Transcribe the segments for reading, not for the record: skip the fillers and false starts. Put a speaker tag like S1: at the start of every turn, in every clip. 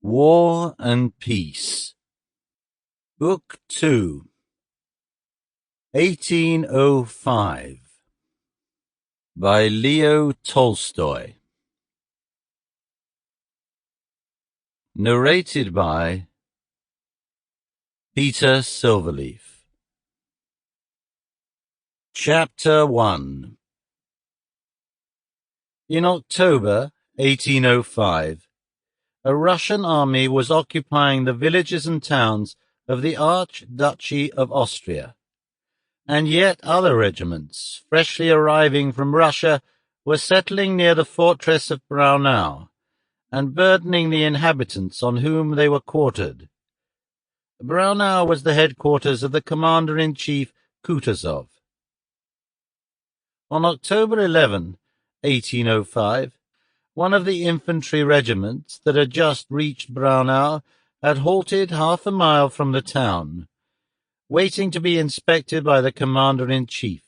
S1: War and Peace. Book 2, 1805, by Leo Tolstoy. Narrated by Peter Silverleaf. Chapter 1. In October 1805, a Russian army was occupying the villages and towns of the Archduchy of Austria, and yet other regiments, freshly arriving from Russia, were settling near the fortress of Braunau and burdening the inhabitants on whom they were quartered. Braunau was the headquarters of the commander-in-chief Kutúzov. On October 11, 1805, one of the infantry regiments that had just reached Braunau had halted half a mile from the town, waiting to be inspected by the commander-in-chief.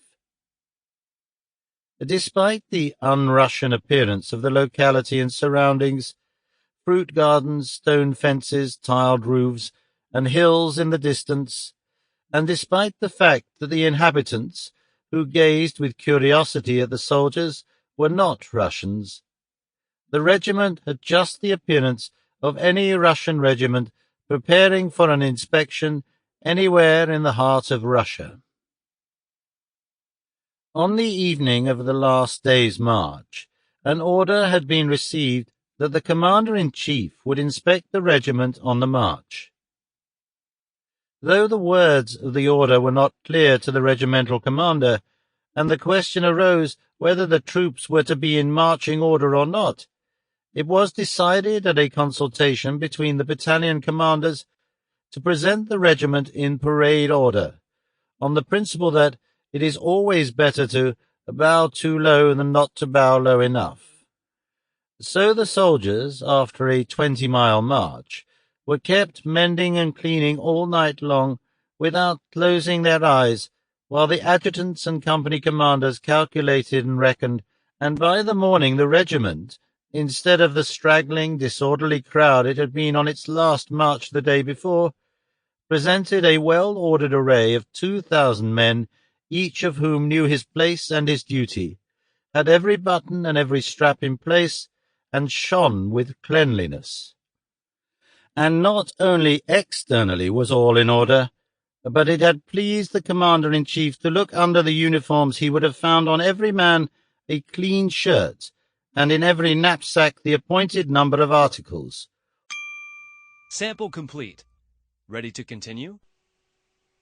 S1: Despite the un-Russian appearance of the locality and surroundings, fruit gardens, stone fences, tiled roofs, and hills in the distance, and despite the fact that the inhabitants, who gazed with curiosity at the soldiers, were not Russians, the regiment had just the appearance of any Russian regiment preparing for an inspection anywhere in the heart of Russia. On the evening of the last day's march, an order had been received that the commander-in-chief would inspect the regiment on the march. Though the words of the order were not clear to the regimental commander, and the question arose whether the troops were to be in marching order or not, it was decided at a consultation between the battalion commanders to present the regiment in parade order, on the principle that it is always better to bow too low than not to bow low enough. So the soldiers, after a 20-mile march, were kept mending and cleaning all night long without closing their eyes, while the adjutants and company commanders calculated and reckoned, and by the morning the regiment, instead of the straggling, disorderly crowd it had been on its last march the day before, presented a well-ordered array of 2,000 men, each of whom knew his place and his duty, had every button and every strap in place, and shone with cleanliness. And not only externally was all in order, but it had pleased the commander-in-chief to look under the uniforms he would have found on every man a clean shirt, and in every knapsack the appointed number of articles.
S2: Sample complete. Ready to continue?